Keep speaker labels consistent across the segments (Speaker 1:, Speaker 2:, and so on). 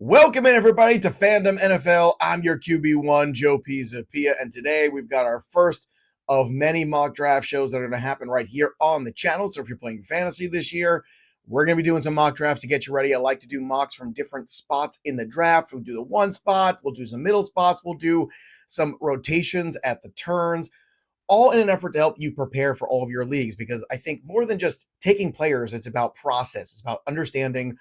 Speaker 1: Welcome in, everybody, to FandomNFL. I'm your QB1, Joe Pisapia, and today we've got our first of many mock draft shows that are going to happen right here on the channel. So if you're playing fantasy this year, we're going to be doing some mock drafts to get you ready. I like to do mocks from different spots in the draft. We'll do the one spot, we'll do some middle spots, we'll do some rotations at the turns, all in an effort to help you prepare for all of your leagues, because I think more than just taking players, it's about process. It's about understanding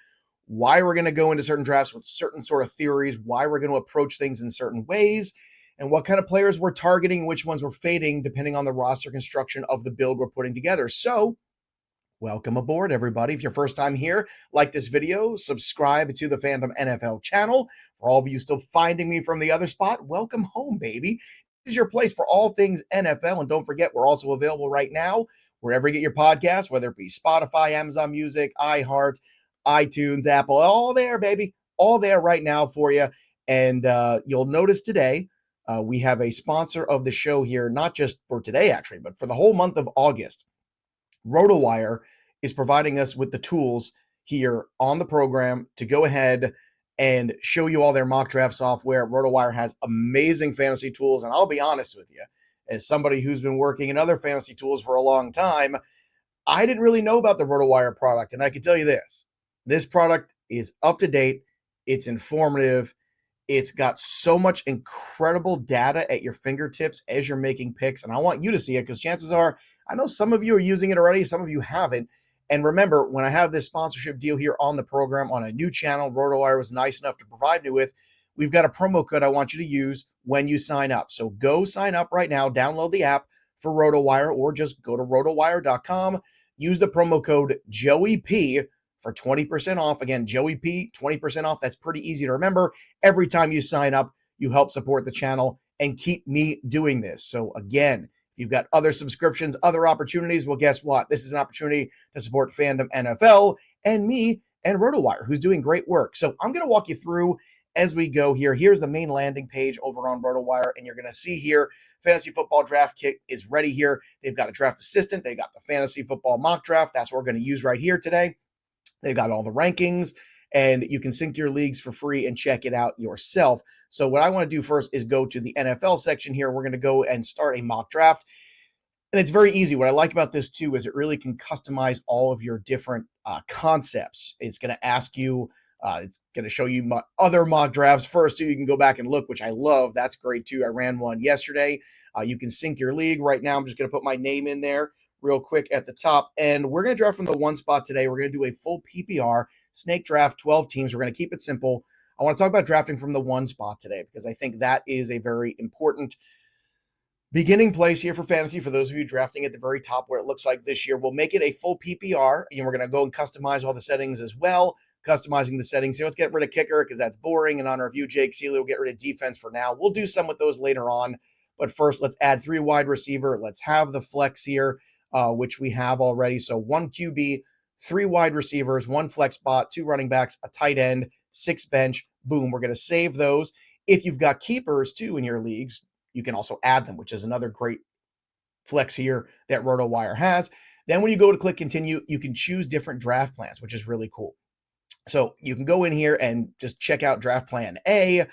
Speaker 1: why we're going to go into certain drafts with certain sort of theories, why we're going to approach things in certain ways, and what kind of players we're targeting, which ones we're fading, depending on the roster construction of the build we're putting together. So welcome aboard, everybody. If you're first time here, like this video, subscribe to the Fandom NFL channel. For all of you still finding me from the other spot, welcome home, baby. This is your place for all things NFL. And don't forget, we're also available right now wherever you get your podcasts, whether it be Spotify, Amazon Music, iHeart, iTunes, Apple, all there, baby, all there right now for you. And you'll notice today we have a sponsor of the show here, not just for today, actually, but for the whole month of August. RotoWire is providing us with the tools here on the program to go ahead and show you all their mock draft software. RotoWire has amazing fantasy tools, and I'll be honest with you, as somebody who's been working in other fantasy tools for a long time, I didn't really know about the RotoWire product, and I can tell you this product is up to date. It's informative. It's got so much incredible data at your fingertips as you're making picks. And I want you to see it because chances are, I know some of you are using it already, some of you haven't. And remember, when I have this sponsorship deal here on the program on a new channel, RotoWire was nice enough to provide me with, we've got a promo code I want you to use when you sign up. So go sign up right now, download the app for RotoWire, or just go to rotowire.com, use the promo code JOEYP for 20% off. Again, Joey P, 20% off. That's pretty easy to remember. Every time you sign up, you help support the channel and keep me doing this. So again, if you've got other subscriptions, other opportunities, well, guess what? This is an opportunity to support Fandom NFL and me and RotoWire, who's doing great work. So I'm going to walk you through as we go here. Here's the main landing page over on RotoWire, and you're going to see here, Fantasy Football Draft Kit is ready here. They've got a draft assistant. They've got the Fantasy Football Mock Draft. That's what we're going to use right here today. They've got all the rankings, and you can sync your leagues for free and check it out yourself. So what I want to do first is go to the NFL section here. We're going to go and start a mock draft. And it's very easy. What I like about this, too, is it really can customize all of your different concepts. It's going to ask you, it's going to show you other mock drafts first, too. You can go back and look, which I love. That's great, too. I ran one yesterday. You can sync your league. Right now, I'm just going to put my name in there real quick at the top. And we're going to draft from the one spot today. We're going to do a full PPR snake draft, 12 teams. We're going to keep it simple. I want to talk about drafting from the one spot today because I think that is a very important beginning place here for fantasy. For those of you drafting at the very top where it looks like this year, we'll make it a full PPR. And we're going to go and customize all the settings as well. Customizing the settings here. Let's get rid of kicker because that's boring. In honor of you, Jake Seeley, we'll get rid of defense for now. We'll do some with those later on. But first, let's add 3 wide receiver. Let's have the flex here, which we have already. So 1 QB, 3 wide receivers, 1 flex spot, 2 running backs, a tight end, 6 bench. Boom. We're going to save those. If you've got keepers too in your leagues, you can also add them, which is another great flex here that RotoWire has. Then when you go to click continue, you can choose different draft plans, which is really cool. So you can go in here and just check out draft plan A.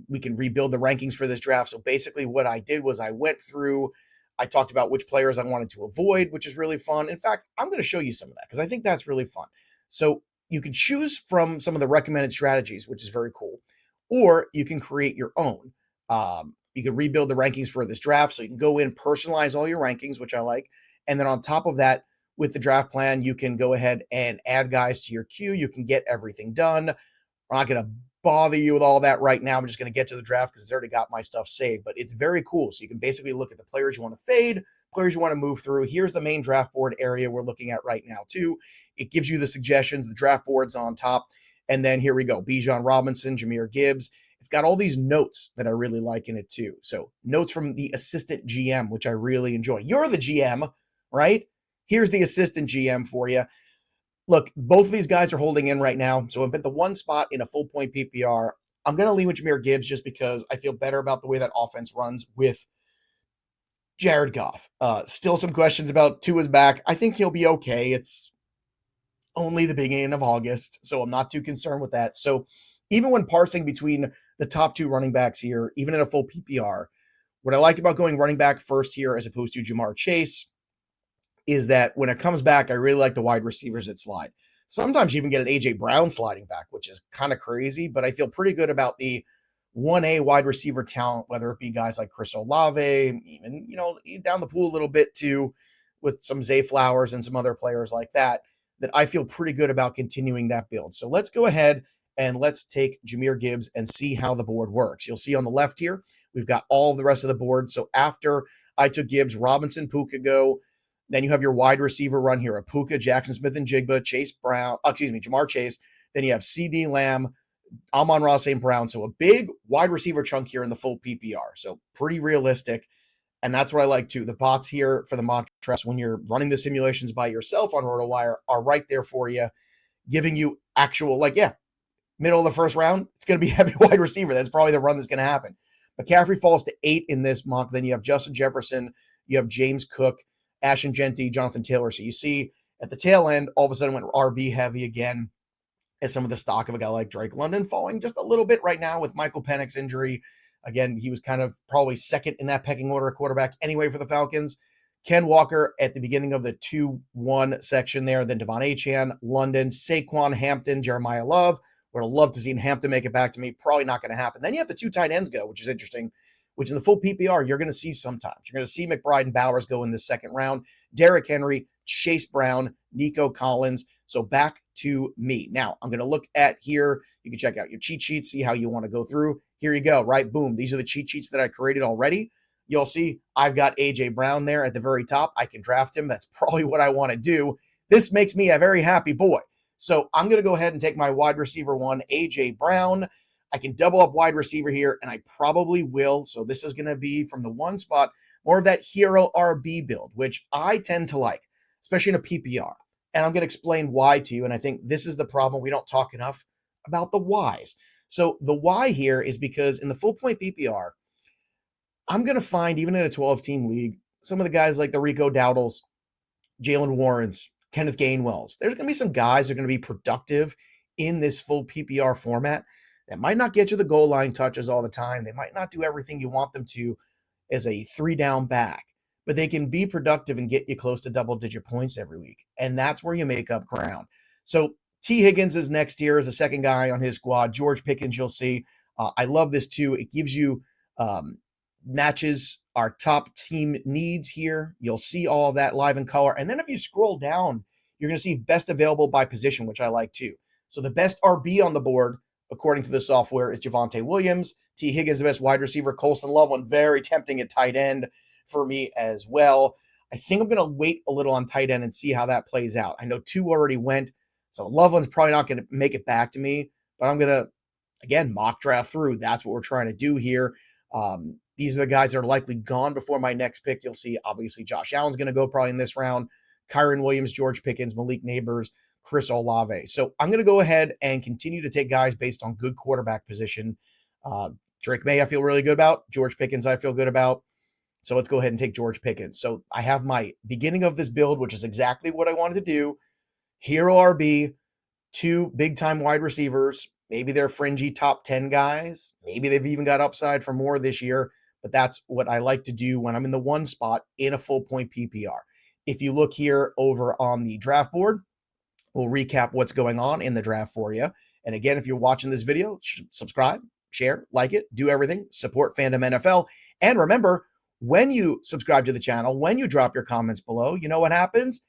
Speaker 1: We can rebuild the rankings for this draft. So basically what I did was I went through, I talked about which players I wanted to avoid, which is really fun. In fact, I'm going to show you some of that because I think that's really fun. So you can choose from some of the recommended strategies, which is very cool, or you can create your own. You can rebuild the rankings for this draft. So you can go in, personalize all your rankings, which I like. And then on top of that, with the draft plan, you can go ahead and add guys to your queue. You can get everything done. I'm not going to bother you with all that right now. I'm just going to get to the draft because it's already got my stuff saved. But it's very cool. So you can basically look at the players you want to fade, players you want to move through. Here's the main draft board area we're looking at right now, too. It gives you the suggestions. The draft board's on top. And then here we go. Bijan Robinson, Jahmyr Gibbs. It's got all these notes that I really like in it, too. So notes from the assistant GM, which I really enjoy. You're the GM, right? Here's the assistant GM for you. Look, both of these guys are holding in right now. So I'm at the one spot in a full point PPR. I'm going to lean with Jahmyr Gibbs just because I feel better about the way that offense runs with Jared Goff. Still some questions about Tua's back. I think he'll be okay. It's only the beginning of August, so I'm not too concerned with that. So even when parsing between the top two running backs here, even in a full PPR, what I like about going running back first here as opposed to Jamar Chase is that when it comes back, I really like the wide receivers that slide. Sometimes you even get an AJ Brown sliding back, which is kind of crazy, but I feel pretty good about the 1A wide receiver talent, whether it be guys like Chris Olave, even, down the pool a little bit too, with some Zay Flowers and some other players like that, that I feel pretty good about continuing that build. So let's go ahead and let's take Jahmyr Gibbs and see how the board works. You'll see on the left here, we've got all of the rest of the board. So after I took Gibbs, Robinson, Puka go. Then you have your wide receiver run here, Puka, Jackson Smith and Jigba, Jamar Chase. Then you have CD Lamb, Amon-Ra St. Brown. So a big wide receiver chunk here in the full PPR. So pretty realistic. And that's what I like too. The bots here for the mock drafts, when you're running the simulations by yourself on RotoWire, are right there for you, giving you actual, middle of the first round, it's going to be heavy wide receiver. That's probably the run that's going to happen. McCaffrey falls to 8 in this mock. Then you have Justin Jefferson, you have James Cook, Ashton Genty, Jonathan Taylor. So you see at the tail end, all of a sudden went RB heavy again, as some of the stock of a guy like Drake London falling just a little bit right now with Michael Penix's injury. Again, he was kind of probably second in that pecking order quarterback anyway for the Falcons. Ken Walker at the beginning of the 2-1 section there. Then Devon Achane, London, Saquon, Hampton, Jeremiah Love. Would have loved to see Hampton make it back to me. Probably not going to happen. Then you have the 2 tight ends go, which is interesting, which in the full PPR, you're going to see sometimes. You're going to see McBride and Bowers go in the second round. Derrick Henry, Chase Brown, Nico Collins. So back to me. Now, I'm going to look at here. You can check out your cheat sheets, see how you want to go through. Here you go, right? Boom. These are the cheat sheets that I created already. You'll see I've got A.J. Brown there at the very top. I can draft him. That's probably what I want to do. This makes me a very happy boy. So I'm going to go ahead and take my wide receiver 1, A.J. Brown. I can double up wide receiver here, and I probably will. So this is going to be from the 1 spot, more of that hero RB build, which I tend to like, especially in a PPR. And I'm going to explain why to you. And I think this is the problem. We don't talk enough about the whys. So the why here is because in the full point PPR, I'm going to find, even in a 12-team league, some of the guys like the Rico Dowdles, Jalen Warrens, Kenneth Gainwells. There's going to be some guys that are going to be productive in this full PPR format that might not get you the goal line touches all the time. They might not do everything you want them to as a 3-down back, but they can be productive and get you close to double-digit points every week. And that's where you make up ground. So T. Higgins is next year as the second guy on his squad. George Pickens, you'll see. I love this too. It gives you matches our top team needs here. You'll see all of that live in color. And then if you scroll down, you're going to see best available by position, which I like too. So the best RB on the board, according to the software, is Javonte Williams. T. Higgins, the best wide receiver. Colston Loveland, very tempting at tight end for me as well. I think I'm going to wait a little on tight end and see how that plays out. I know 2 already went, so Loveland's probably not going to make it back to me, but I'm going to, again, mock draft through. That's what we're trying to do here. These are the guys that are likely gone before my next pick. You'll see, obviously, Josh Allen's going to go probably in this round. Kyron Williams, George Pickens, Malik Neighbors, Chris Olave. So I'm going to go ahead and continue to take guys based on good quarterback position. Drake May, I feel really good about. George Pickens, I feel good about. So let's go ahead and take George Pickens. So I have my beginning of this build, which is exactly what I wanted to do. Hero RB, 2 big-time wide receivers. Maybe they're fringy top 10 guys. Maybe they've even got upside for more this year. But that's what I like to do when I'm in the 1 spot in a full point PPR. If you look here over on the draft board, we'll recap what's going on in the draft for you. And again, if you're watching this video, subscribe, share, like it, do everything, support FandomNFL. And remember, when you subscribe to the channel, when you drop your comments below, you know what happens?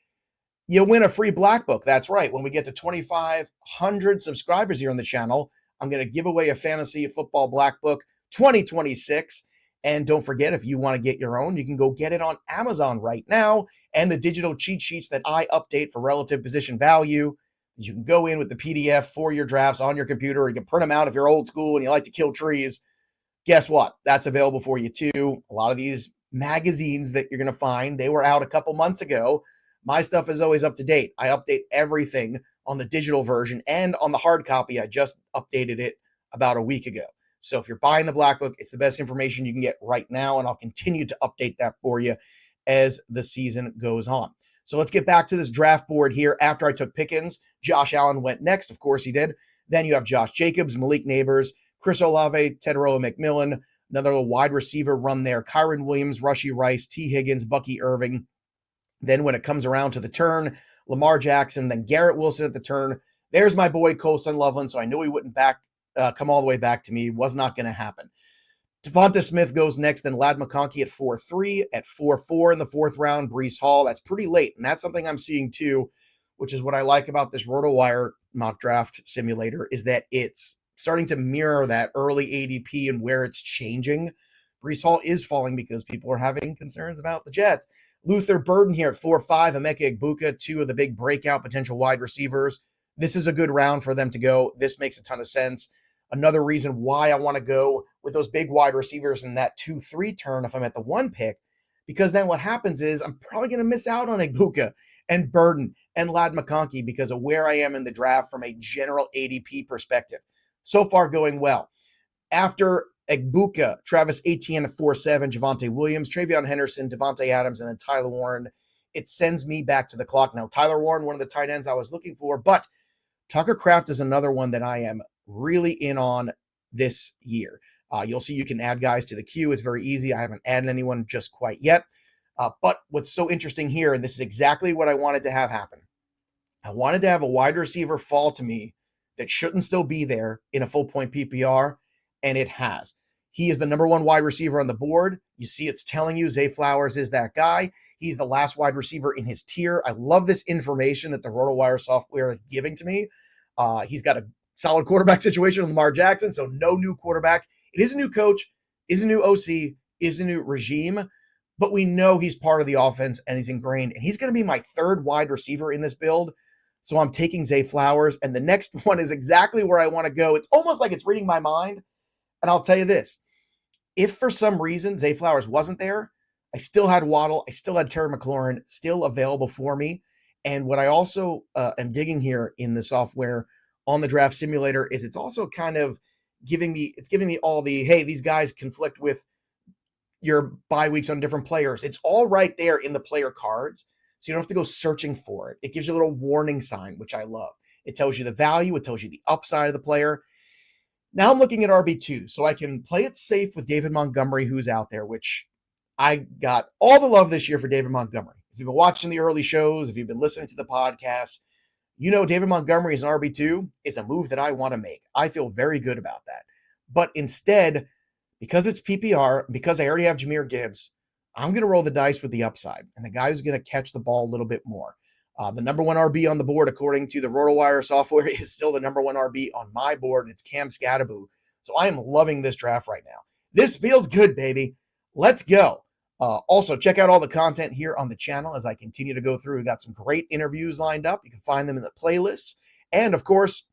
Speaker 1: You win a free black book. That's right. When we get to 2,500 subscribers here on the channel, I'm going to give away a fantasy football black book 2026. And don't forget, if you want to get your own, you can go get it on Amazon right now. And the digital cheat sheets that I update for relative position value, you can go in with the PDF for your drafts on your computer, or you can print them out if you're old school and you like to kill trees. Guess what? That's available for you too. A lot of these magazines that you're going to find, they were out a couple months ago. My stuff is always up to date. I update everything on the digital version, and on the hard copy, I just updated it about a week ago. So if you're buying the black book, it's the best information you can get right now, and I'll continue to update that for you as the season goes on. So let's get back to this draft board here. After I took Pickens, Josh Allen went next. Of course he did. Then you have Josh Jacobs, Malik Neighbors, Chris Olave, Tedroa McMillan, another little wide receiver run there, Kyron Williams, Rushy Rice, T. Higgins, Bucky Irving. Then when it comes around to the turn, Lamar Jackson, then Garrett Wilson at the turn. There's my boy Colson Loveland, so I knew he wouldn't come all the way back to me. It was not going to happen. Devonta Smith goes next, then Ladd McConkey at 4-3. At 4-4 in the fourth round, Breece Hall. That's pretty late, and that's something I'm seeing too, which is what I like about this RotoWire mock draft simulator, is that it's starting to mirror that early ADP and where it's changing. Breece Hall is falling because people are having concerns about the Jets. Luther Burden here at 4-5, Emeka Egbuka, two of the big breakout potential wide receivers. This is a good round for them to go. This makes a ton of sense. Another reason why I want to go with those big wide receivers in that 2-3 turn if I'm at the 1 pick, because then what happens is I'm probably going to miss out on Egbuka and Burden and Ladd McConkey because of where I am in the draft from a general ADP perspective. So far going well. After Egbuka, Travis Etienne at 4-7, Javonte Williams, Travion Henderson, Devontae Adams, and then Tyler Warren. It sends me back to the clock. Now, Tyler Warren, one of the tight ends I was looking for, but Tucker Kraft is another one that I am really in on this year. You'll see you can add guys to the queue. It's very easy. I haven't added anyone just quite yet. But what's so interesting here, and this is exactly what I wanted to have happen. I wanted to have a wide receiver fall to me that shouldn't still be there in a full point PPR, and it has. He is the number one wide receiver on the board. You see it's telling you Zay Flowers is that guy. He's the last wide receiver in his tier. I love this information that the RotoWire software is giving to me. He's got a solid quarterback situation with Lamar Jackson, so no new quarterback. It is a new coach, is a new OC, is a new regime, but we know he's part of the offense and he's ingrained, and he's going to be my third wide receiver in this build. So I'm taking Zay Flowers, and the next one is exactly where I want to go. It's almost like it's reading my mind, and I'll tell you this. If for some reason Zay Flowers wasn't there, I still had Waddle, I still had Terry McLaurin still available for me. And what I also am digging here in the software on the draft simulator is it's also kind of giving me all the, hey, these guys conflict with your bye weeks on different players. It's all right there in the player cards. So you don't have to go searching for it. It gives you a little warning sign, which I love. It tells you the value. It tells you the upside of the player. Now I'm looking at RB2, so I can play it safe with David Montgomery, who's out there, which I got all the love this year for David Montgomery. If you've been watching the early shows, if you've been listening to the podcast, you know David Montgomery as an RB2 is a move that I want to make. I feel very good about that. But instead, because it's PPR, because I already have Jahmyr Gibbs, I'm going to roll the dice with the upside and the guy who's going to catch the ball a little bit more. The number one RB on the board, according to the RotoWire software, is still the number one RB on my board, and it's Cam Skattebo. So I am loving this draft right now. This feels good, baby. Let's go. Also, check out all the content here on the channel as I continue to go through. We've got some great interviews lined up. You can find them in the playlists. And, of course,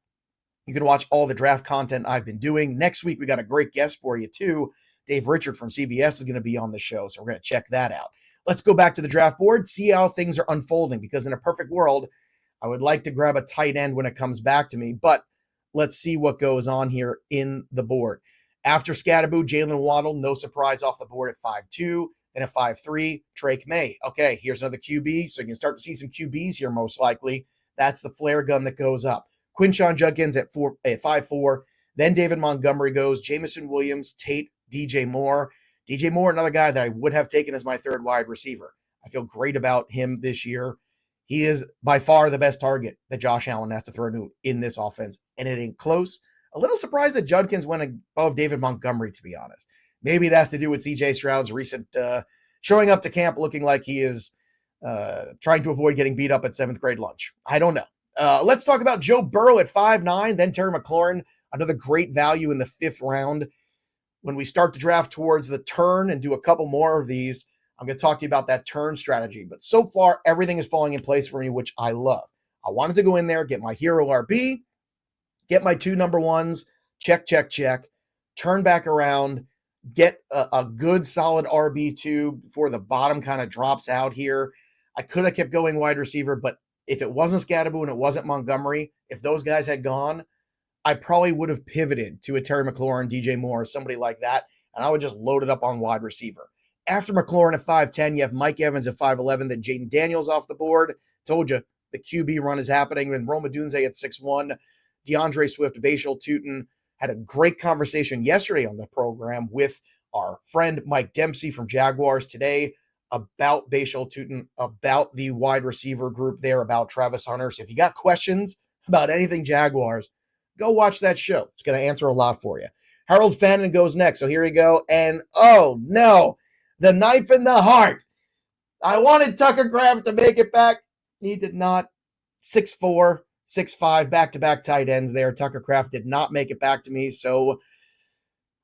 Speaker 1: you can watch all the draft content I've been doing. Next week, we got a great guest for you, too. Dave Richard from CBS is going to be on the show, so we're going to check that out. Let's go back to the draft board, see how things are unfolding, because in a perfect world, I would like to grab a tight end when it comes back to me, but let's see what goes on here in the board. After Skattebo, Jalen Waddle, no surprise off the board at 5'2", then at 5'3", Drake May. Okay, here's another QB, so you can start to see some QBs here most likely. That's the flare gun that goes up. Quinshon Judkins at 5'4", then David Montgomery goes, Jameson Williams, Tate, DJ Moore. DJ Moore, another guy that I would have taken as my third wide receiver. I feel great about him this year. He is by far the best target that Josh Allen has to throw to in this offense, and it ain't close. A little surprised that Judkins went above David Montgomery, to be honest. Maybe it has to do with CJ Stroud's recent showing up to camp looking like he is trying to avoid getting beat up at 7th grade lunch. I don't know. Let's talk about Joe Burrow at 5'9", then Terry McLaurin, another great value in the 5th round. When we start the draft towards the turn and do a couple more of these, I'm going to talk to you about that turn strategy. But so far, everything is falling in place for me, which I love. I wanted to go in there, get my hero RB, get my 2 number ones, check, turn back around, get a good solid RB2 before the bottom kind of drops out here. I could have kept going wide receiver, but if it wasn't Skattebo and it wasn't Montgomery, if those guys had gone, I probably would have pivoted to a Terry McLaurin, DJ Moore, somebody like that, and I would just load it up on wide receiver. After McLaurin at 5'10", you have Mike Evans at 5'11", then Jaden Daniels off the board. Told you, the QB run is happening. Then Rome Odunze at 6'1", DeAndre Swift, Bashal Tutin. Had a great conversation yesterday on the program with our friend Mike Dempsey from Jaguars today about Bashal Tutin, about the wide receiver group there, about Travis Hunter. So if you got questions about anything Jaguars, go watch that show. It's going to answer a lot for you. Harold Fannin goes next. So here we go. And oh no, the knife in the heart. I wanted Tucker Kraft to make it back. He did not. 6'4", 6'5", back-to-back tight ends there. Tucker Kraft did not make it back to me. So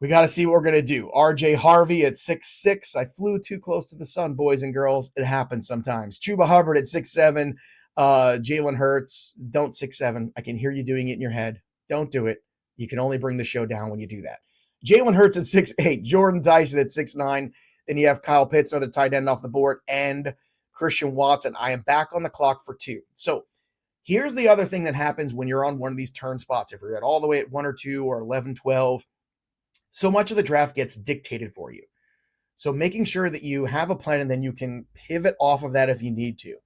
Speaker 1: we got to see what we're going to do. RJ Harvey at 6'6". I flew too close to the sun, boys and girls. It happens sometimes. Chuba Hubbard at 6'7". Jalen Hurts, don't 6'7". I can hear you doing it in your head. Don't do it. You can only bring the show down when you do that. Jalen Hurts at 6'8". Jordan Dyson at 6'9". Then you have Kyle Pitts, another tight end off the board, and Christian Watson. I am back on the clock for 2. So here's the other thing that happens when you're on one of these turn spots. If you're at all the way at 1 or 2 or 11, 12, so much of the draft gets dictated for you. So making sure that you have a plan and then you can pivot off of that if you need to.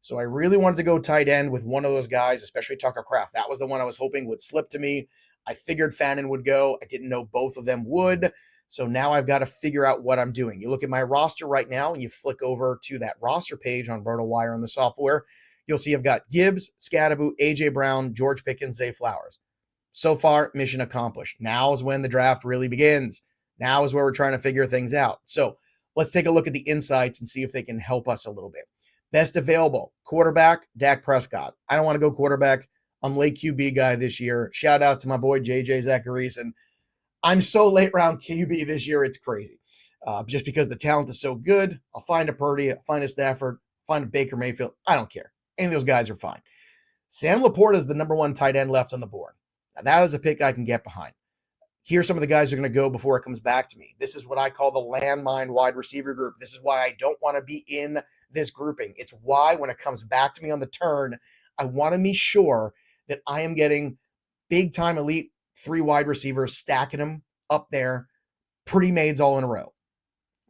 Speaker 1: So I really wanted to go tight end with one of those guys, especially Tucker Kraft. That was the one I was hoping would slip to me. I figured Fannin would go. I didn't know both of them would. So now I've got to figure out what I'm doing. You look at my roster right now and you flick over to that roster page on RotoWire on the software. You'll see I've got Gibbs, Scadaboo, A.J. Brown, George Pickens, Zay Flowers. So far, mission accomplished. Now is when the draft really begins. Now is where we're trying to figure things out. So let's take a look at the insights and see if they can help us a little bit. Best available, quarterback, Dak Prescott. I don't want to go quarterback. I'm late QB guy this year. Shout out to my boy J.J. Zacharias. And I'm so late round QB this year, it's crazy. Just because the talent is so good. I'll find a Purdy, I'll find a Stafford, find a Baker Mayfield. I don't care. Any of those guys are fine. Sam Laporta is the number 1 tight end left on the board. Now, that is a pick I can get behind. Here's some of the guys who are going to go before it comes back to me. This is what I call the landmine wide receiver group. This is why I don't want to be in this grouping. It's why when it comes back to me on the turn, I want to be sure that I am getting big-time elite 3 wide receivers, stacking them up there, pretty maids all in a row.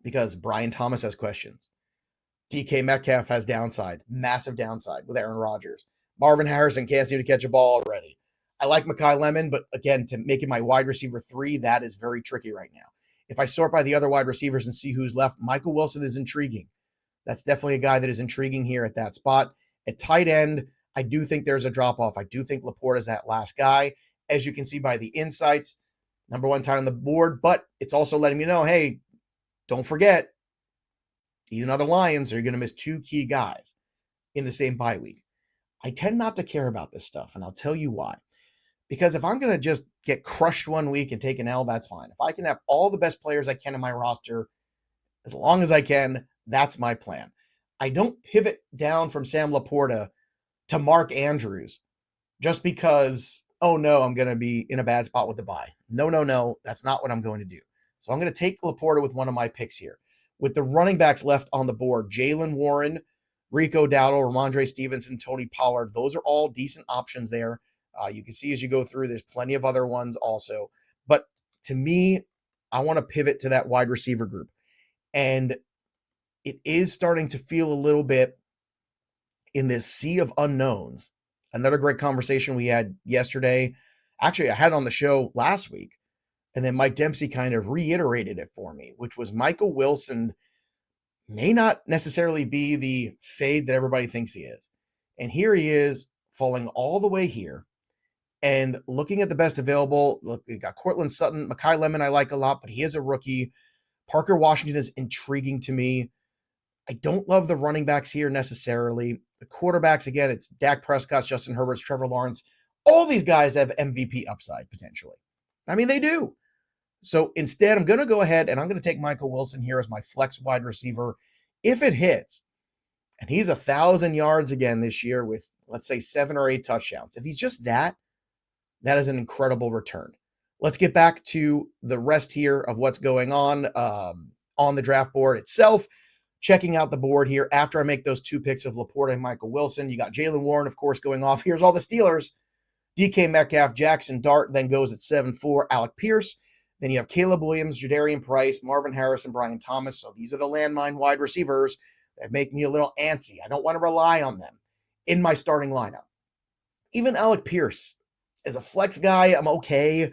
Speaker 1: Because Brian Thomas has questions. DK Metcalf has downside, massive downside with Aaron Rodgers. Marvin Harrison can't seem to catch a ball already. I like Mekhi Lemon, but again, to make it my wide receiver 3, that is very tricky right now. If I sort by the other wide receivers and see who's left, Michael Wilson is intriguing. That's definitely a guy that is intriguing here at that spot. At tight end, I do think there's a drop-off. I do think Laporta is that last guy. As you can see by the insights, number 1 tight on the board, but it's also letting me know, hey, don't forget, these and other Lions are going to miss 2 key guys in the same bye week. I tend not to care about this stuff, and I'll tell you why. Because if I'm going to just get crushed one week and take an L, that's fine. If I can have all the best players I can in my roster, as long as I can, that's my plan. I don't pivot down from Sam Laporta to Mark Andrews just because, oh no, I'm going to be in a bad spot with the bye. No, that's not what I'm going to do. So I'm going to take Laporta with one of my picks here. With the running backs left on the board, Jaylen Warren, Rico Dowdle, Ramondre Stevenson, Tony Pollard, those are all decent options there. You can see as you go through, there's plenty of other ones also. But to me, I want to pivot to that wide receiver group. And it is starting to feel a little bit in this sea of unknowns. Another great conversation we had yesterday. Actually, I had it on the show last week. And then Mike Dempsey kind of reiterated it for me, which was Michael Wilson may not necessarily be the fade that everybody thinks he is. And here he is falling all the way here. And looking at the best available, look, you got Cortland Sutton, Mekhi Lemon I like a lot, but he is a rookie. Parker Washington is intriguing to me. I don't love the running backs here necessarily. The quarterbacks, again, it's Dak Prescott, Justin Herbert, Trevor Lawrence. All these guys have MVP upside potentially. I mean, they do. So instead, I'm going to go ahead and I'm going to take Michael Wilson here as my flex wide receiver. If it hits, and he's 1,000 yards again this year with, let's say, 7 or 8 touchdowns. If he's just that is an incredible return. Let's get back to the rest here of what's going on the draft board itself. Checking out the board here after I make those 2 picks of Laporta and Michael Wilson. You got Jaylen Warren, of course, going off. Here's all the Steelers. DK Metcalf, Jackson Dart then goes at 7-4. Alec Pierce. Then you have Caleb Williams, Jadarian Price, Marvin Harrison, Brian Thomas. So these are the landmine wide receivers that make me a little antsy. I don't want to rely on them in my starting lineup. Even Alec Pierce, As a flex guy, I'm okay. I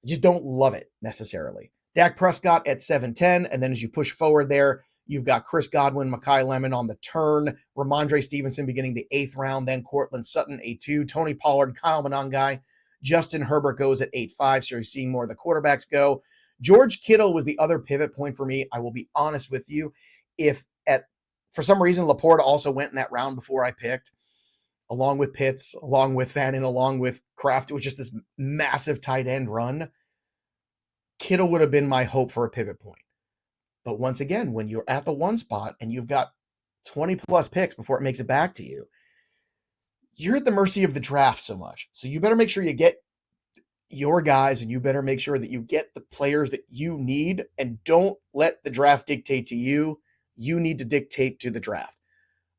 Speaker 1: just don't love it necessarily. Dak Prescott at 7-10, and then as you push forward there, you've got Chris Godwin, Mekhi Lemon on the turn, Ramondre Stevenson beginning the 8th round, then Cortland Sutton 8-2, Tony Pollard, Kyle Monangai, Justin Herbert goes at 8-5, so you're seeing more of the quarterbacks go. George Kittle was the other pivot point for me. I will be honest with you. If for some reason Laporta also went in that round before I picked, along with Pitts, along with Fannin, along with Kraft, it was just this massive tight end run. Kittle would have been my hope for a pivot point. But once again, when you're at the one spot and you've got 20 plus picks before it makes it back to you, you're at the mercy of the draft so much. So you better make sure you get your guys and you better make sure that you get the players that you need and don't let the draft dictate to you. You need to dictate to the draft.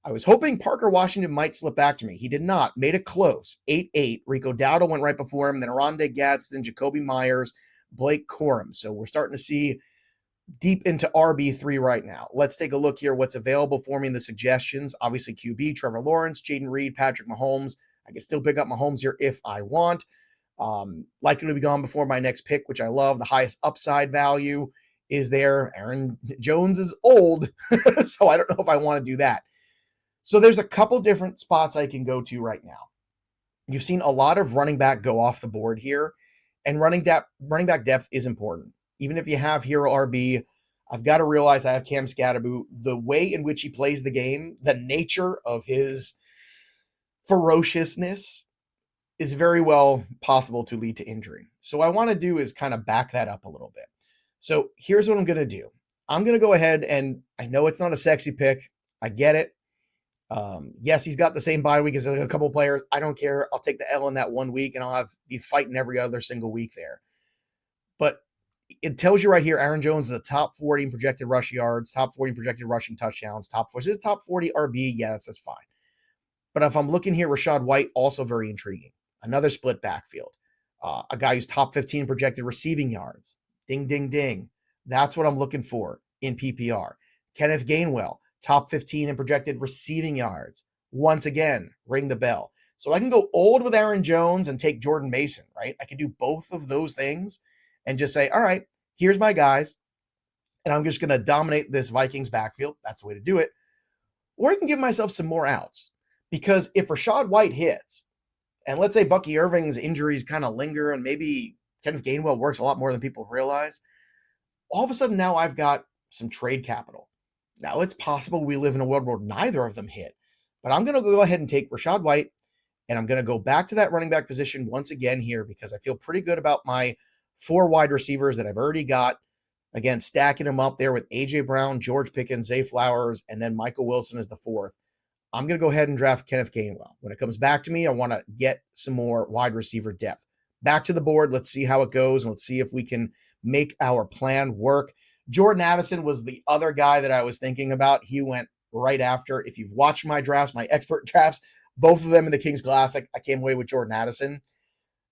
Speaker 1: I was hoping Parker Washington might slip back to me. He did not. Made it close. 8-8. Rico Dowdle went right before him. Then Aronde Gadsden, Jacoby Myers, Blake Corum. So we're starting to see deep into RB3 right now. Let's take a look here what's available for me in the suggestions. Obviously QB, Trevor Lawrence, Jaden Reed, Patrick Mahomes. I can still pick up Mahomes here if I want. Likely to be gone before my next pick, which I love. The highest upside value is there. Aaron Jones is old, so I don't know if I want to do that. So there's a couple different spots I can go to right now. You've seen a lot of running back go off the board here, and running back depth is important. Even if you have Hero RB, I've got to realize I have Cam Scatterboo. The way in which he plays the game, the nature of his ferociousness is very well possible to lead to injury. So what I want to do is kind of back that up a little bit. So here's what I'm going to do. I'm going to go ahead, and I know it's not a sexy pick. I get it. Yes, he's got the same bye week as a couple players. I don't care. I'll take the L in that 1 week, and I'll be fighting every other single week there. But it tells you right here, Aaron Jones is the top 40 in projected rush yards, top 40 in projected rushing touchdowns, top 40. Is top 40 RB? Yes, that's fine. But if I'm looking here, Rachaad White, also very intriguing. Another split backfield. A guy who's top 15 projected receiving yards. Ding, ding, ding. That's what I'm looking for in PPR. Kenneth Gainwell, top 15 in projected receiving yards. Once again, ring the bell. So I can go old with Aaron Jones and take Jordan Mason, right? I can do both of those things and just say, all right, here's my guys, and I'm just going to dominate this Vikings backfield. That's the way to do it. Or I can give myself some more outs, because if Rachaad White hits, and let's say Bucky Irving's injuries kind of linger, and maybe Kenneth Gainwell works a lot more than people realize, all of a sudden now I've got some trade capital. Now, it's possible we live in a world where neither of them hit, but I'm going to go ahead and take Rachaad White, and I'm going to go back to that running back position once again here, because I feel pretty good about my 4 wide receivers that I've already got. Again, stacking them up there with A.J. Brown, George Pickens, Zay Flowers, and then Michael Wilson as the 4th. I'm going to go ahead and draft Kenneth Gainwell. When it comes back to me, I want to get some more wide receiver depth. Back to the board. Let's see how it goes, and let's see if we can make our plan work. Jordan Addison was the other guy that I was thinking about. He went right after. If you've watched my drafts, my expert drafts, both of them in the Kings Classic, I came away with Jordan Addison.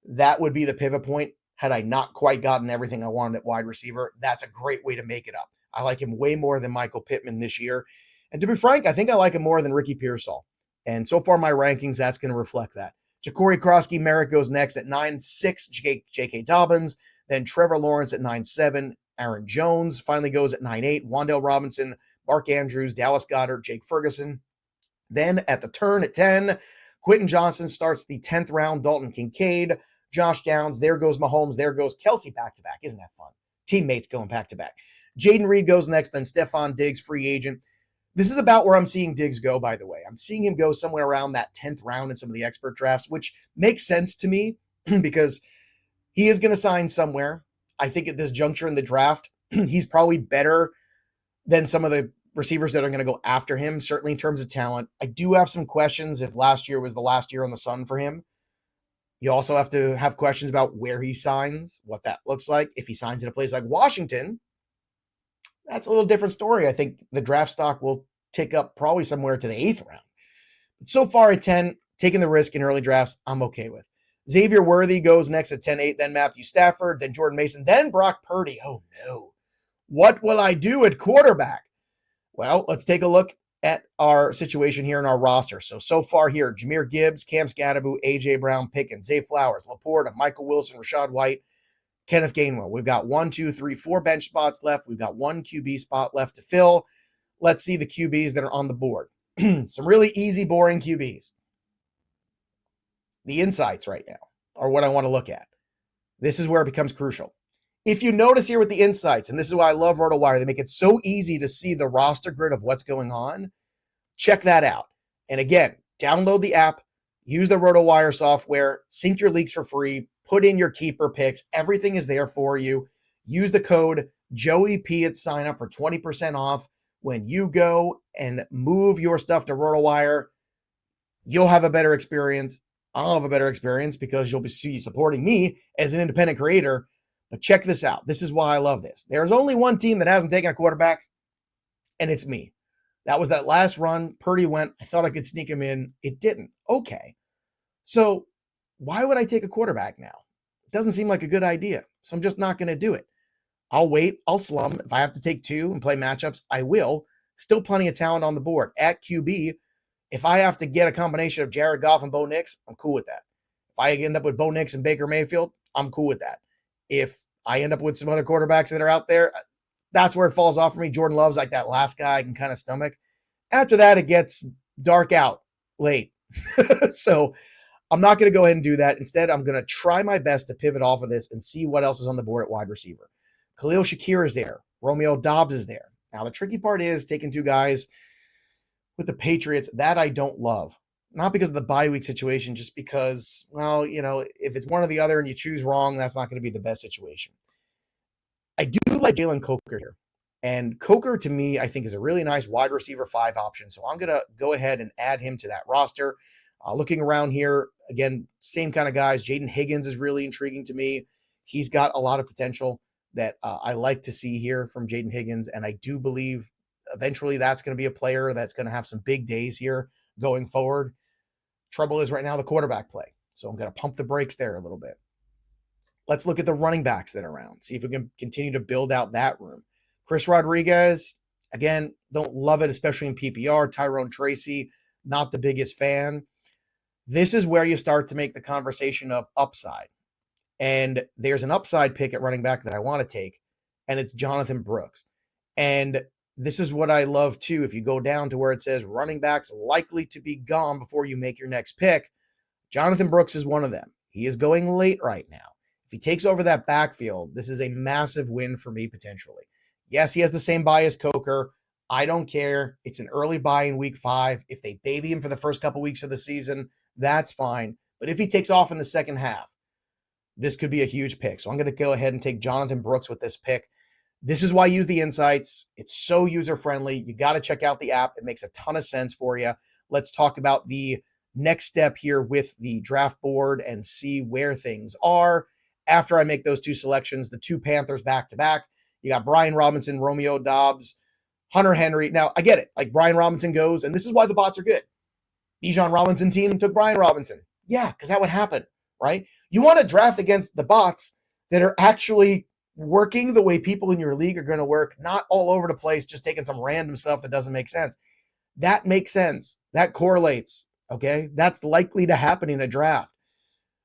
Speaker 1: That would be the pivot point. Had I not quite gotten everything I wanted at wide receiver, that's a great way to make it up. I like him way more than Michael Pittman this year. And to be frank, I think I like him more than Ricky Pearsall. And so far, my rankings, that's going to reflect that. Ja'Cory Krosky Merrick goes next at 9-6, J.K. Dobbins, then Trevor Lawrence at 9-7, Aaron Jones finally goes at 9-8, Wan'Dale Robinson, Mark Andrews, Dallas Goedert, Jake Ferguson. Then at the turn at 10, Quentin Johnson starts the 10th round, Dalton Kincaid, Josh Downs, there goes Mahomes, there goes Kelsey back-to-back. Isn't that fun? Teammates going back-to-back. Jaden Reed goes next, then Stephon Diggs, free agent. This is about where I'm seeing Diggs go, by the way. I'm seeing him go somewhere around that 10th round in some of the expert drafts, which makes sense to me because he is going to sign somewhere. I think at this juncture in the draft, he's probably better than some of the receivers that are going to go after him, certainly in terms of talent. I do have some questions if last year was the last year on the sun for him. You also have to have questions about where he signs, what that looks like. If he signs in a place like Washington, that's a little different story. I think the draft stock will tick up probably somewhere to the 8th round. But so far at 10, taking the risk in early drafts, I'm okay with. Xavier Worthy goes next at 10-8, then Matthew Stafford, then Jordan Mason, then Brock Purdy. Oh, no. What will I do at quarterback? Well, let's take a look at our situation here in our roster. So far here, Jahmyr Gibbs, Cam Scatterbu, A.J. Brown, Pickens, Zay Flowers, Laporta, Michael Wilson, Rashad White, Kenneth Gainwell. We've got 4 bench spots left. We've got 1 QB spot left to fill. Let's see the QBs that are on the board. Some really easy, boring QBs. The insights right now are what I want to look at. This is where it becomes crucial. If you notice here with the insights, and this is why I love RotoWire, they make it so easy to see the roster grid of what's going on. Check that out. And again, download the app, use the RotoWire software, sync your leagues for free, put in your keeper picks. Everything is there for you. Use the code JOEYP at sign up for 20% off. When you go and move your stuff to RotoWire, you'll have a better experience. I'll have a better experience because you'll be supporting me as an independent creator. But check this out. This is why I love this. There's only one team that hasn't taken a quarterback, and it's me. That was that last run. Purdy went. I thought I could sneak him in. It didn't. Okay. So why would I take a quarterback now? It doesn't seem like a good idea. So I'm just not going to do it. I'll wait. I'll slum. If I have to take 2 and play matchups, I will. Still plenty of talent on the board. At QB, if I have to get a combination of Jared Goff and Bo Nix, I'm cool with that. If I end up with Bo Nix and Baker Mayfield, I'm cool with that. If I end up with some other quarterbacks that are out there, that's where it falls off for me. Jordan Love's like that last guy I can kind of stomach. After that, it gets dark out late. So I'm not going to go ahead and do that. Instead, I'm going to try my best to pivot off of this and see what else is on the board at wide receiver. Khalil Shakir is there. Romeo Doubs is there. Now, the tricky part is taking 2 guys with the Patriots that I don't love. Not because of the bye week situation, just because, well, if it's one or the other and you choose wrong, that's not going to be the best situation. I do like Jalen Coker here. And Coker, to me, I think is a really nice wide receiver 5 option. So I'm going to go ahead and add him to that roster. Looking around here, again, same kind of guys. Jaden Higgins is really intriguing to me. He's got a lot of potential that I like to see here from Jaden Higgins. And I do believe eventually that's going to be a player that's going to have some big days here going forward. Trouble is right now the quarterback play. So I'm going to pump the brakes there a little bit. Let's look at the running backs that are around. See if we can continue to build out that room. Chris Rodriguez, again, don't love it, especially in PPR. Tyrone Tracy, not the biggest fan. This is where you start to make the conversation of upside. And there's an upside pick at running back that I want to take, and it's Jonathan Brooks. And this is what I love too. If you go down to where it says running backs likely to be gone before you make your next pick, Jonathan Brooks is one of them. He is going late right now. If he takes over that backfield, this is a massive win for me potentially. Yes, he has the same buy as Coker. I don't care. It's an early buy in week 5. If they baby him for the first couple weeks of the season, that's fine. But if he takes off in the second half, this could be a huge pick. So I'm going to go ahead and take Jonathan Brooks with this pick. This is why I use the insights. It's so user-friendly. You got to check out the app. It makes a ton of sense for you. Let's talk about the next step here with the draft board and see where things are. After I make those 2 selections, the 2 Panthers back-to-back, you got Brian Robinson, Romeo Doubs, Hunter Henry. Now, I get it. Like, Brian Robinson goes, and this is why the bots are good. Bijan Robinson team took Brian Robinson. Yeah, because that would happen, right? You want to draft against the bots that are actually working the way people in your league are going to work, not all over the place, just taking some random stuff that doesn't make sense. That makes sense. That correlates, okay? That's likely to happen in a draft.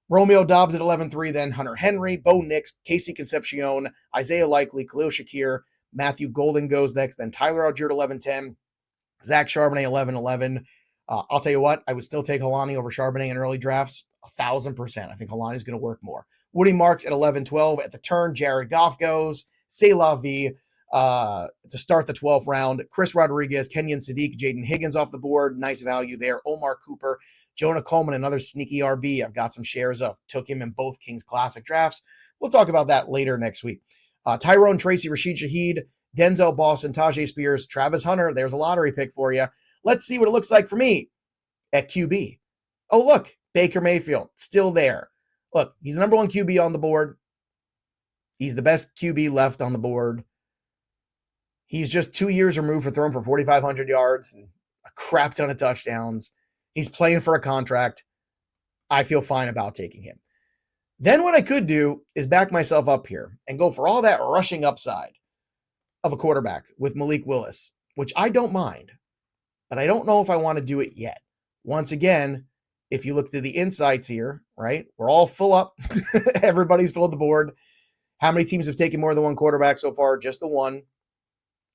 Speaker 1: Romeo Doubs at 11-3, then Hunter Henry, Bo Nix, Casey Concepcion, Isaiah Likely, Khalil Shakir, Matthew Golden goes next, then Tyler Algier at 11-10, Zach Charbonnet 11-11. I'll tell you what, I would still take Helani over Charbonnet in early drafts, 1,000%. I think Helani is going to work more. Woody Marks at 11-12. At the turn, Jared Goff goes. C'est la vie to start the 12th round. Chris Rodriguez, Kenyon Sadiq, Jaden Higgins off the board. Nice value there. Omar Cooper, Jonah Coleman, another sneaky RB. I've got some shares of. Took him in both Kings Classic drafts. We'll talk about that later next week. Tyrone Tracy, Rashid Shaheed, Denzel Boston, Tajay Spears, Travis Hunter. There's a lottery pick for you. Let's see what it looks like for me at QB. Oh, look, Baker Mayfield, still there. Look, he's the number 1 QB on the board. He's the best QB left on the board. He's just 2 years removed for throwing for 4,500 yards and a crap ton of touchdowns. He's playing for a contract. I feel fine about taking him. Then what I could do is back myself up here and go for all that rushing upside of a quarterback with Malik Willis, which I don't mind. but I don't know if I want to do it yet. Once again, if you look through the insights here, right, we're all full up. Everybody's filled the board. How many teams have taken more than one quarterback so far? Just the one.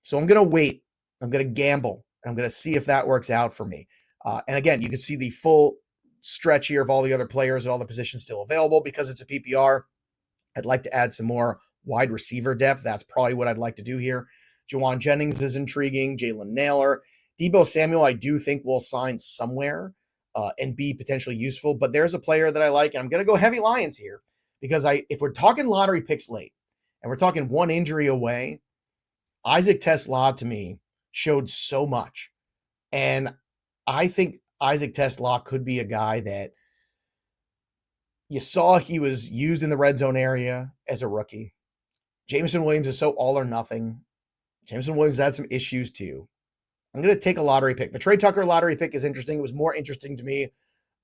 Speaker 1: So I'm going to wait. I'm going to gamble. I'm going to see if that works out for me. And again, you can see the full stretch here of all the other players and all the positions still available because it's a PPR. I'd like to add some more wide receiver depth. That's probably what I'd like to do here. Juwan Jennings is intriguing. Jalen Naylor. Debo Samuel, I do think will sign somewhere and be potentially useful. But there's a player that I like, and I'm going to go heavy Lions here because if we're talking lottery picks late and we're talking one injury away, Isaac Tesla to me showed so much. And I think Isaac Tesla could be a guy that you saw he was used in the red zone area as a rookie. Jameson Williams is so all or nothing. Jameson Williams had some issues too. I'm going to take a lottery pick. The Trey Tucker lottery pick is interesting. It was more interesting to me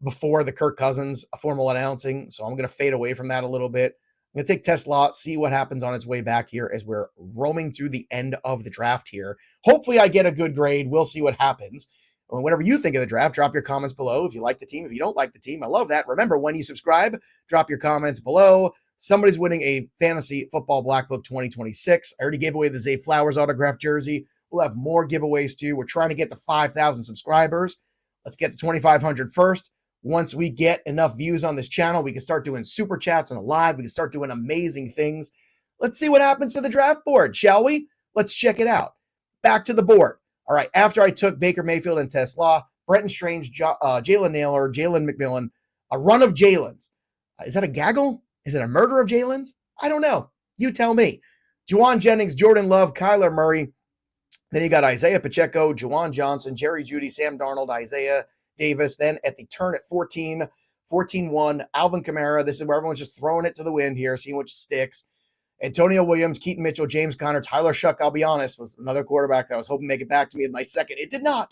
Speaker 1: before the Kirk Cousins formal announcing. So I'm going to fade away from that a little bit. I'm going to take Tesla, see what happens on its way back here as we're roaming through the end of the draft here. Hopefully I get a good grade. We'll see what happens. Whatever you think of the draft, drop your comments below. If you like the team, if you don't like the team, I love that. Remember, when you subscribe, drop your comments below. Somebody's winning a Fantasy Football Black Book 2026. I already gave away the Zay Flowers autographed jersey. We'll have more giveaways too. We're trying to get to 5,000 subscribers. Let's get to 2,500 first. Once we get enough views on this channel, we can start doing super chats on the live. We can start doing amazing things. Let's see what happens to the draft board, shall we? Let's check it out. Back to the board. All right, after I took Baker Mayfield and Tesla, Brenton Strange, Jalen Naylor, Jalen McMillan, a run of Jalen's. Is that a gaggle? Is it a murder of Jalen's? I don't know. You tell me. Juwan Jennings, Jordan Love, Kyler Murray. Then you got Isaiah Pacheco, Juwan Johnson, Jerry Jeudy, Sam Darnold, Isaiah Davis. Then at the turn at 14-1, Alvin Kamara. This is where everyone's just throwing it to the wind here, seeing which sticks. Antonio Williams, Keaton Mitchell, James Conner, Tyler Shuck, I'll be honest, was another quarterback that I was hoping to make it back to me in my second. It did not.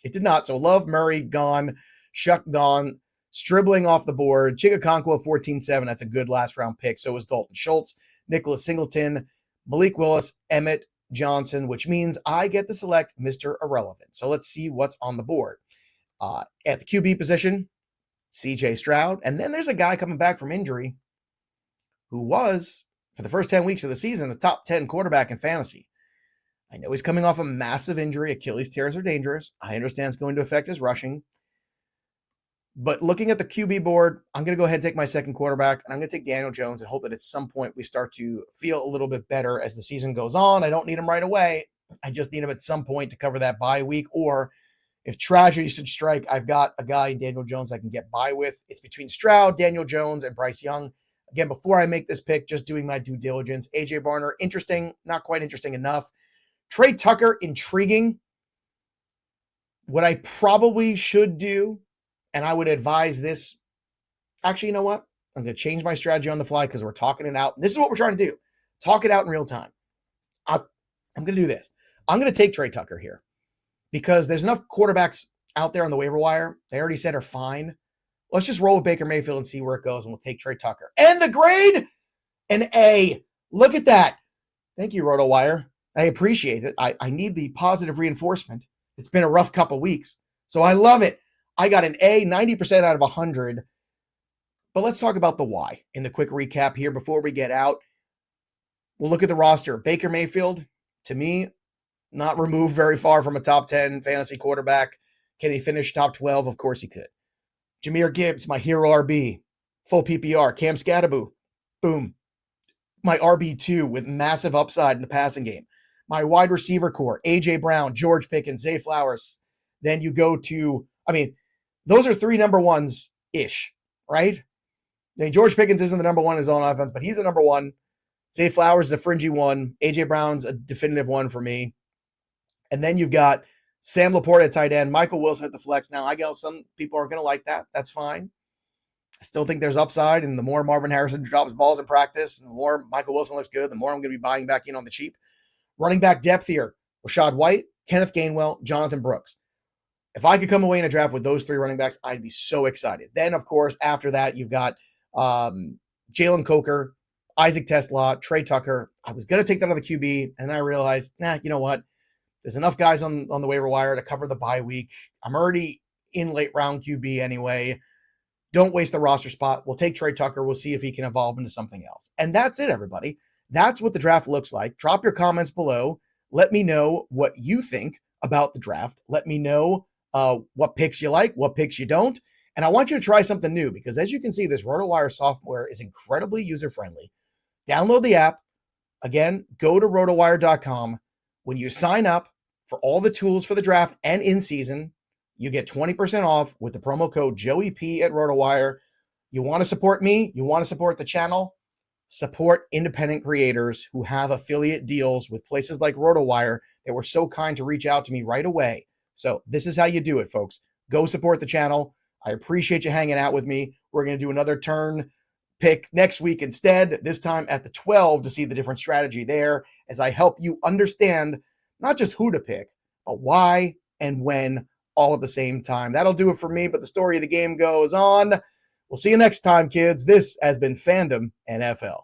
Speaker 1: It did not. So Love, Murray, gone. Shuck, gone. Stribbling off the board. Chigakonkwo, 14-7. That's a good last-round pick. So was Dalton Schultz, Nicholas Singleton, Malik Willis, Emmett Johnson, which means I get to select Mr. Irrelevant. So let's see what's on the board. At the QB position, CJ Stroud. And then there's a guy coming back from injury who was, for the first 10 weeks of the season, the top 10 quarterback in fantasy. I know he's coming off a massive injury. Achilles tears are dangerous. I understand it's going to affect his rushing. But looking at the QB board, I'm going to go ahead and take my second quarterback, and I'm going to take Daniel Jones and hope that at some point we start to feel a little bit better as the season goes on. I don't need him right away. I just need him at some point to cover that bye week. Or if tragedy should strike, I've got a guy in Daniel Jones I can get by with. It's between Stroud, Daniel Jones, and Bryce Young. Again, before I make this pick, just doing my due diligence. AJ Barner, interesting, not quite interesting enough. Trey Tucker, intriguing. What I probably should do, and I would advise this. Actually, you know what? I'm going to change my strategy on the fly because we're talking it out. And this is what we're trying to do. Talk it out in real time. I'm going to do this. I'm going to take Trey Tucker here because there's enough quarterbacks out there on the waiver wire. They already said are fine. Let's just roll with Baker Mayfield and see where it goes, and we'll take Trey Tucker. And the grade? An A. Look at that. Thank you, RotoWire. I appreciate it. I need the positive reinforcement. It's been a rough couple weeks, so I love it. I got an A, 90% out of 100. But let's talk about the why in the quick recap here before we get out. We'll look at the roster. Baker Mayfield, to me, not removed very far from a top 10 fantasy quarterback. Can he finish top 12? Of course he could. Jahmyr Gibbs, my hero RB, full PPR. Cam Skattebo, boom. My RB2 with massive upside in the passing game. My wide receiver core, A.J. Brown, George Pickens, Zay Flowers. Then you go to, those are three number ones-ish, right? I mean, George Pickens isn't the number one in his own offense, but he's the number one. Zay Flowers is a fringy one. A.J. Brown's a definitive one for me. And then you've got Sam Laporta at tight end, Michael Wilson at the flex. Now, I know some people aren't going to like that. That's fine. I still think there's upside, and the more Marvin Harrison drops balls in practice, and the more Michael Wilson looks good, the more I'm going to be buying back in on the cheap. Running back depth here, Rashad White, Kenneth Gainwell, Jonathan Brooks. If I could come away in a draft with those three running backs, I'd be so excited. Then, of course, after that, you've got Jalen Coker, Isaac Tesla, Trey Tucker. I was going to take that on the QB, and I realized, you know what? There's enough guys on the waiver wire to cover the bye week. I'm already in late round QB anyway. Don't waste the roster spot. We'll take Trey Tucker. We'll see if he can evolve into something else. And that's it, everybody. That's what the draft looks like. Drop your comments below. Let me know what you think about the draft. Let me know what picks you like, what picks you don't. And I want you to try something new because as you can see, this RotoWire software is incredibly user-friendly. Download the app. Again, go to rotowire.com. When you sign up for all the tools for the draft and in season, you get 20% off with the promo code JoeyP at RotoWire. You want to support me? You want to support the channel? Support independent creators who have affiliate deals with places like RotoWire that were so kind to reach out to me right away. So this is how you do it, folks. Go support the channel. I appreciate you hanging out with me. We're going to do another turn pick next week instead, this time at the 12 to see the different strategy there as I help you understand not just who to pick, but why and when all at the same time. That'll do it for me, but the story of the game goes on. We'll see you next time, kids. This has been Fandom NFL.